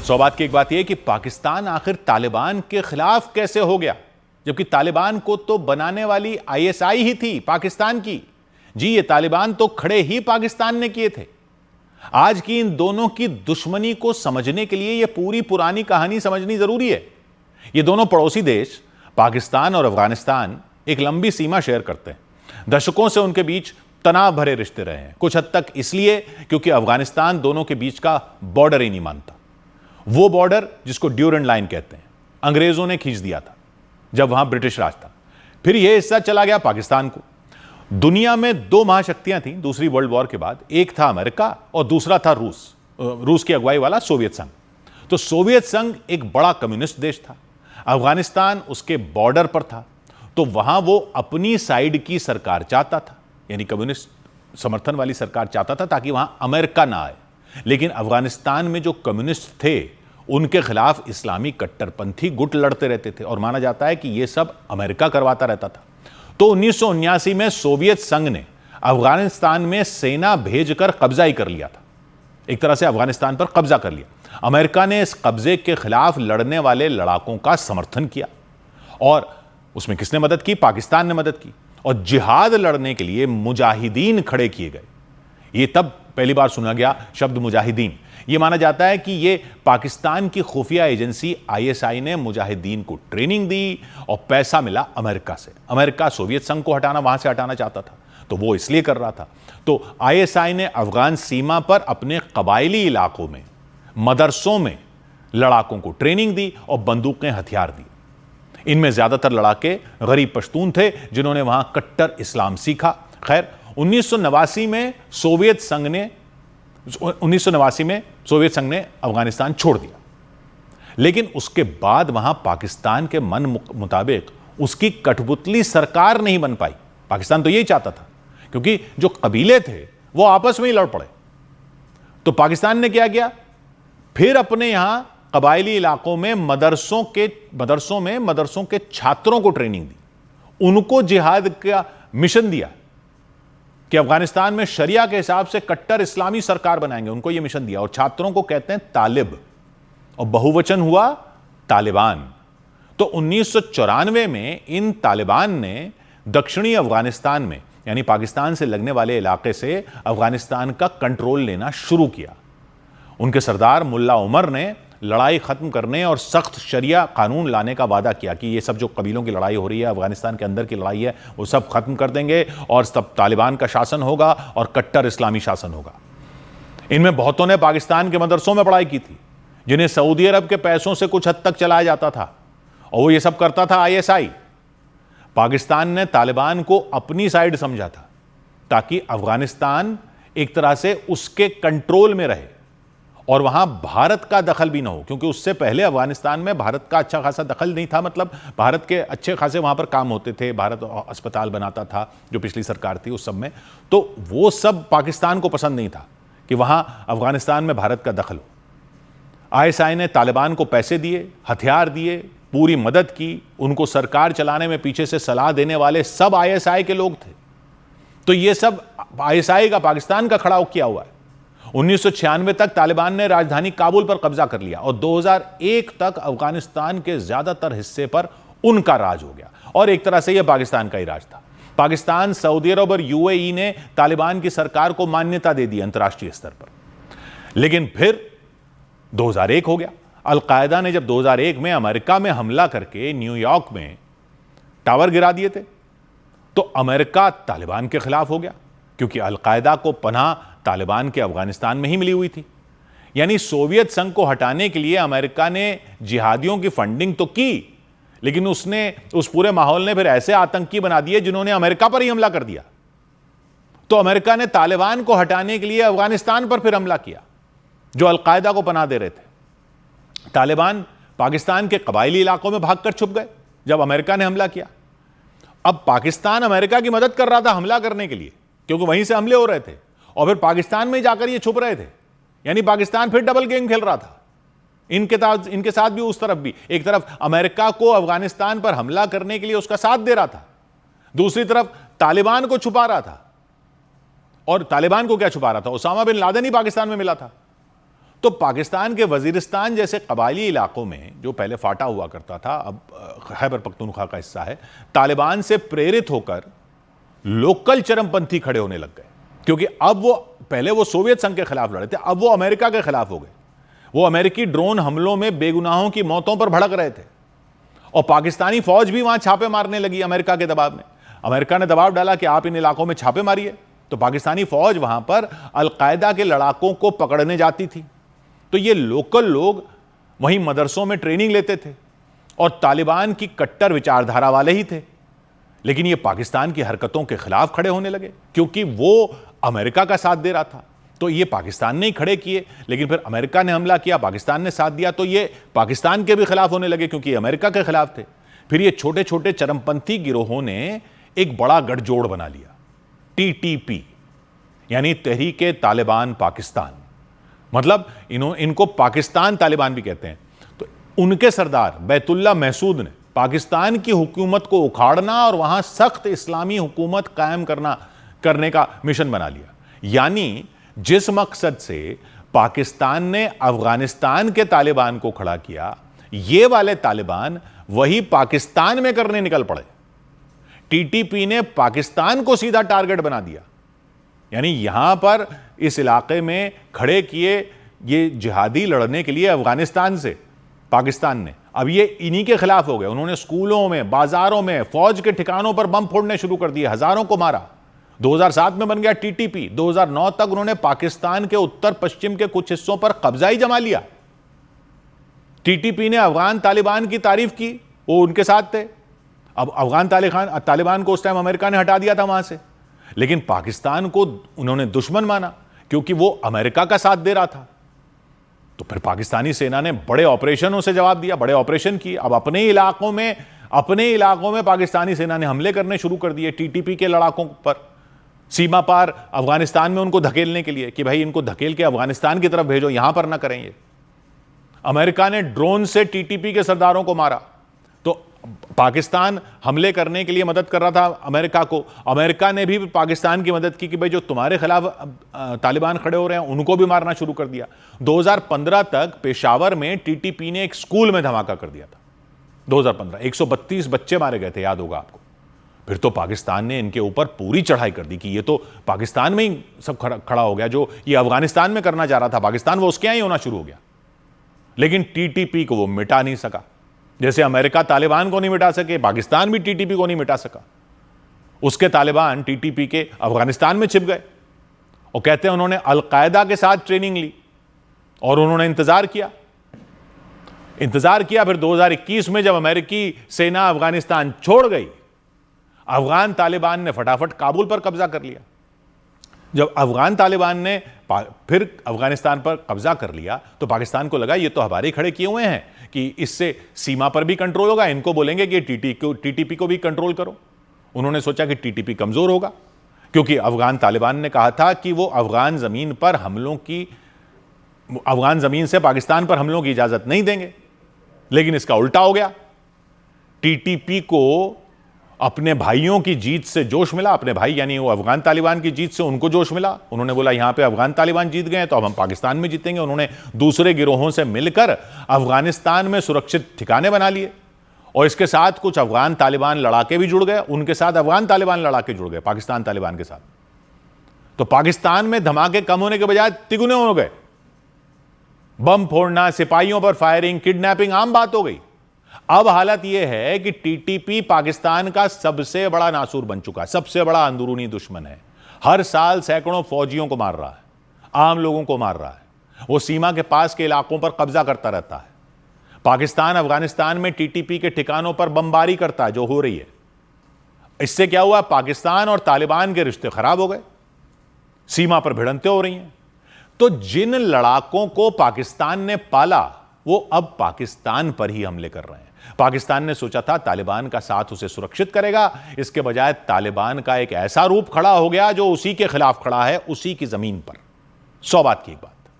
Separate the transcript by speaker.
Speaker 1: सौ बात की एक बात यह कि पाकिस्तान आखिर तालिबान के खिलाफ कैसे हो गया, जबकि तालिबान को तो बनाने वाली आईएसआई ही थी पाकिस्तान की। जी, ये तालिबान तो खड़े ही पाकिस्तान ने किए थे। आज की इन दोनों की दुश्मनी को समझने के लिए यह पूरी पुरानी कहानी समझनी जरूरी है। ये दोनों पड़ोसी देश पाकिस्तान और अफगानिस्तान एक लंबी सीमा शेयर करते हैं। दशकों से उनके बीच तनाव भरे रिश्ते रहे हैं, कुछ हद तक इसलिए क्योंकि अफगानिस्तान दोनों के बीच का बॉर्डर ही नहीं मानता। वो बॉर्डर जिसको ड्यूरेंट लाइन कहते हैं, अंग्रेजों ने खींच दिया था जब वहां ब्रिटिश राज था। फिर यह हिस्सा चला गया पाकिस्तान को। दुनिया में दो महाशक्तियां थीं दूसरी वर्ल्ड वॉर के बाद, एक था अमेरिका और दूसरा था रूस की अगुवाई वाला सोवियत संघ। तो सोवियत संघ एक बड़ा कम्युनिस्ट देश था, अफगानिस्तान उसके बॉर्डर पर था, तो वहां वो अपनी साइड की सरकार चाहता था, यानी कम्युनिस्ट समर्थन वाली सरकार चाहता था, ताकि वहां अमेरिका ना आए। लेकिन अफगानिस्तान में जो कम्युनिस्ट थे उनके खिलाफ इस्लामी कट्टरपंथी गुट लड़ते रहते थे और माना जाता है कि यह सब अमेरिका करवाता रहता था। तो 1979 में सोवियत संघ ने अफगानिस्तान में सेना भेजकर कब्जा ही कर लिया था, एक तरह से अफगानिस्तान पर कब्जा कर लिया। अमेरिका ने इस कब्जे के खिलाफ लड़ने वाले लड़ाकों का समर्थन किया और उसमें किसने मदद की? पाकिस्तान ने मदद की और जिहाद लड़ने के लिए मुजाहिदीन खड़े किए गए। ये तब पहली बार सुना गया शब्द मुजाहिदीन। यह माना जाता है कि यह पाकिस्तान की खुफिया एजेंसी आईएसआई ने मुजाहिदीन को ट्रेनिंग दी और पैसा मिला अमेरिका से। अमेरिका सोवियत संघ को वहां से हटाना चाहता था, तो वो इसलिए कर रहा था। तो आईएसआई ने अफगान सीमा पर अपने कबायली इलाकों में मदरसों में लड़ाकों को ट्रेनिंग दी और बंदूकें हथियार दी। इनमें ज्यादातर लड़ाके गरीब पश्तून थे जिन्होंने वहां कट्टर इस्लाम सीखा। खैर 1989 में सोवियत संघ ने अफगानिस्तान छोड़ दिया, लेकिन उसके बाद वहां पाकिस्तान के मन मुताबिक उसकी कठपुतली सरकार नहीं बन पाई। पाकिस्तान तो यही चाहता था, क्योंकि जो कबीले थे वो आपस में ही लड़ पड़े। तो पाकिस्तान ने क्या किया? फिर अपने यहां कबायली इलाकों में मदरसों के छात्रों को ट्रेनिंग दी, उनको जिहाद का मिशन दिया कि अफगानिस्तान में शरिया के हिसाब से कट्टर इस्लामी सरकार बनाएंगे। उनको यह मिशन दिया और छात्रों को कहते हैं तालिब और बहुवचन हुआ तालिबान। तो 1994 में इन तालिबान ने दक्षिणी अफगानिस्तान में, यानी पाकिस्तान से लगने वाले इलाके से अफगानिस्तान का कंट्रोल लेना शुरू किया। उनके सरदार मुल्ला उमर ने लड़ाई खत्म करने और सख्त शरिया कानून लाने का वादा किया कि ये सब जो कबीलों की लड़ाई हो रही है, अफगानिस्तान के अंदर की लड़ाई है, वो सब खत्म कर देंगे और तब तालिबान का शासन होगा और कट्टर इस्लामी शासन होगा। इनमें बहुतों ने पाकिस्तान के मदरसों में पढ़ाई की थी, जिन्हें सऊदी अरब के पैसों से कुछ हद तक चलाया जाता था, और वो ये सब करता था आईएसआई। पाकिस्तान ने तालिबान को अपनी साइड समझा था ताकि अफगानिस्तान एक तरह से उसके कंट्रोल में रहे और वहां भारत का दखल भी ना हो, क्योंकि उससे पहले अफगानिस्तान में भारत का अच्छा खासा दखल नहीं था। मतलब भारत के अच्छे खासे वहां पर काम होते थे, भारत अस्पताल बनाता था जो पिछली सरकार थी उस सब में, तो वो सब पाकिस्तान को पसंद नहीं था कि वहां अफगानिस्तान में भारत का दखल हो। आईएसआई ने तालिबान को पैसे दिए, हथियार दिए, पूरी मदद की। उनको सरकार चलाने में पीछे से सलाह देने वाले सब आईएसआई के लोग थे। तो ये सब आईएसआई का पाकिस्तान का खड़ा किया हुआ है। 1996 तक तालिबान ने राजधानी काबुल पर कब्जा कर लिया और 2001 तक अफगानिस्तान के ज्यादातर हिस्से पर उनका राज हो गया और एक तरह से यह पाकिस्तान का ही राज था। पाकिस्तान, सऊदी अरब और यूएई ने तालिबान की सरकार को मान्यता दे दी अंतर्राष्ट्रीय स्तर पर। लेकिन फिर 2001 हो गया। अलकायदा ने जब 2001 में अमेरिका में हमला करके न्यूयॉर्क में टावर गिरा दिए थे, तो अमेरिका तालिबान के खिलाफ हो गया, क्योंकि अलकायदा को पनाह तालिबान के अफगानिस्तान में ही मिली हुई थी। यानी सोवियत संघ को हटाने के लिए अमेरिका ने जिहादियों की फंडिंग तो की, लेकिन उस पूरे माहौल ने फिर ऐसे आतंकी बना दिए जिन्होंने अमेरिका पर ही हमला कर दिया। तो अमेरिका ने तालिबान को हटाने के लिए अफगानिस्तान पर फिर हमला किया, जो अलकायदा को पनाह दे रहे थे। तालिबान पाकिस्तान के कबायली इलाकों में भागकर छुप गए जब अमेरिका ने हमला किया। अब पाकिस्तान अमेरिका की मदद कर रहा था हमला करने के लिए, क्योंकि वहीं से हमले हो रहे थे, और फिर पाकिस्तान में जाकर ये छुप रहे थे। यानी पाकिस्तान फिर डबल गेम खेल रहा था, इनके साथ भी उस तरफ भी। एक तरफ अमेरिका को अफगानिस्तान पर हमला करने के लिए उसका साथ दे रहा था, दूसरी तरफ तालिबान को छुपा रहा था। और तालिबान को क्या छुपा रहा था? ओसामा बिन लादेन ही पाकिस्तान में मिला था। तो पाकिस्तान के वजीरिस्तान जैसे कबायली इलाकों में, जो पहले फाटा हुआ करता था, अब खैबर पख्तूनख्वा का हिस्सा है, तालिबान से प्रेरित होकर लोकल चरमपंथी खड़े होने लग गए। क्योंकि अब वो, पहले वो सोवियत संघ के खिलाफ लड़े थे, अब वो अमेरिका के खिलाफ हो गए। वो अमेरिकी ड्रोन हमलों में बेगुनाहों की मौतों पर भड़क रहे थे और पाकिस्तानी फौज भी वहां छापे मारने लगी अमेरिका के दबाव में। अमेरिका ने दबाव डाला कि आप इन इलाकों में छापे मारिए, तो पाकिस्तानी फौज वहां पर अलकायदा के लड़ाकों को पकड़ने जाती थी। तो ये लोकल लोग वहीं मदरसों में ट्रेनिंग लेते थे और तालिबान की कट्टर विचारधारा वाले ही थे। लेकिन ये पाकिस्तान की हरकतों के खिलाफ खड़े होने लगे क्योंकि वो अमेरिका का साथ दे रहा था। तो ये पाकिस्तान ने ही खड़े किए, लेकिन फिर अमेरिका ने हमला किया, पाकिस्तान ने साथ दिया, तो ये पाकिस्तान के भी खिलाफ होने लगे क्योंकि ये अमेरिका के खिलाफ थे। फिर ये छोटे छोटे चरमपंथी गिरोहों ने एक बड़ा गठजोड़ बना लिया, TTP, यानी तहरीके तालिबान पाकिस्तान। मतलब इनको पाकिस्तान तालिबान भी कहते हैं। तो उनके सरदार बैतुल्ला महसूद ने पाकिस्तान की हुकूमत को उखाड़ना और वहां सख्त इस्लामी हुकूमत कायम करने का मिशन बना लिया। यानी जिस मकसद से पाकिस्तान ने अफगानिस्तान के तालिबान को खड़ा किया, ये वाले तालिबान वही पाकिस्तान में करने निकल पड़े। TTP ने पाकिस्तान को सीधा टारगेट बना दिया। यानी यहां पर इस इलाके में खड़े किए ये जिहादी लड़ने के लिए अफगानिस्तान से पाकिस्तान ने, अब ये इन्हीं के खिलाफ हो गए। उन्होंने स्कूलों में, बाजारों में, फौज के ठिकानों पर बम फोड़ने शुरू कर दिए, हजारों को मारा। 2007 में बन गया TTP। 2009 तक उन्होंने पाकिस्तान के उत्तर पश्चिम के कुछ हिस्सों पर कब्जा ही जमा लिया। TTP ने अफगान तालिबान की तारीफ की, वो उनके साथ थे। अब अफगान तालिबान को उस टाइम अमेरिका ने हटा दिया था वहां से, लेकिन पाकिस्तान को उन्होंने दुश्मन माना क्योंकि वो अमेरिका का साथ दे रहा था। तो फिर पाकिस्तानी सेना ने बड़े ऑपरेशनों से जवाब दिया, बड़े ऑपरेशन किए। अब अपने इलाकों में पाकिस्तानी सेना ने हमले करने शुरू कर दिए TTP के लड़ाकों पर, सीमा पार अफगानिस्तान में उनको धकेलने के लिए कि भाई इनको धकेल के अफगानिस्तान की तरफ भेजो, यहां पर ना करें। ये अमेरिका ने ड्रोन से TTP के सरदारों को मारा। तो पाकिस्तान हमले करने के लिए मदद कर रहा था अमेरिका को, अमेरिका ने भी पाकिस्तान की मदद की कि भाई जो तुम्हारे खिलाफ तालिबान खड़े हो रहे हैं उनको भी मारना शुरू कर दिया। 2015 तक पेशावर में TTP ने एक स्कूल में धमाका कर दिया था। 2015 132 बच्चे मारे गए थे, याद होगा आपको। फिर तो पाकिस्तान ने इनके ऊपर पूरी चढ़ाई कर दी कि ये तो पाकिस्तान में ही सब खड़ा हो गया, जो ये अफगानिस्तान में करना चाह रहा था पाकिस्तान, वो उसके यहां ही होना शुरू हो गया। लेकिन TTP को वो मिटा नहीं सका। जैसे अमेरिका तालिबान को नहीं मिटा सके, पाकिस्तान भी TTP को नहीं मिटा सका। उसके तालिबान TTP के अफगानिस्तान में छिप गए और कहते हैं उन्होंने अलकायदा के साथ ट्रेनिंग ली और उन्होंने इंतजार किया। फिर 2021 में जब अमेरिकी सेना अफगानिस्तान छोड़ गई, अफगान तालिबान ने फटाफट काबुल पर कब्जा कर लिया। जब अफगान तालिबान ने फिर अफगानिस्तान पर कब्जा कर लिया तो पाकिस्तान को लगा ये तो हमारे खड़े किए हुए हैं कि इससे सीमा पर भी कंट्रोल होगा, इनको बोलेंगे कि TTP को भी कंट्रोल करो। उन्होंने सोचा कि TTP कमजोर होगा क्योंकि अफगान तालिबान ने कहा था कि वो अफगान जमीन से पाकिस्तान पर हमलों की इजाजत नहीं देंगे। लेकिन इसका उल्टा हो गया। TTP को अपने भाइयों की जीत से जोश मिला, अपने भाई यानी वो अफगान तालिबान की जीत से उनको जोश मिला। उन्होंने बोला यहां पे अफगान तालिबान जीत गए तो अब हम पाकिस्तान में जीतेंगे। उन्होंने दूसरे गिरोहों से मिलकर अफगानिस्तान में सुरक्षित ठिकाने बना लिए और इसके साथ कुछ अफगान तालिबान लड़ाके भी जुड़ गए, उनके साथ अफगान तालिबान लड़ाके जुड़ गए पाकिस्तान तालिबान के साथ। तो पाकिस्तान में धमाके कम होने के बजाय तिगुने हो गए। बम फोड़ना, सिपाहियों पर फायरिंग, किडनैपिंग आम बात हो गई। अब हालत यह है कि TTP पाकिस्तान का सबसे बड़ा नासूर बन चुका है, सबसे बड़ा अंदरूनी दुश्मन है। हर साल सैकड़ों फौजियों को मार रहा है, आम लोगों को मार रहा है। वो सीमा के पास के इलाकों पर कब्जा करता रहता है। पाकिस्तान अफगानिस्तान में TTP के ठिकानों पर बमबारी करता है, जो हो रही है। इससे क्या हुआ? पाकिस्तान और तालिबान के रिश्ते खराब हो गए, सीमा पर भिड़ंतें हो रही हैं। तो जिन लड़ाकों को पाकिस्तान ने पाला वो अब पाकिस्तान पर ही हमले कर रहे हैं। पाकिस्तान ने सोचा था तालिबान का साथ उसे सुरक्षित करेगा, इसके बजाय तालिबान का एक ऐसा रूप खड़ा हो गया जो उसी के खिलाफ खड़ा है, उसी की जमीन पर। 100 बात की एक बात।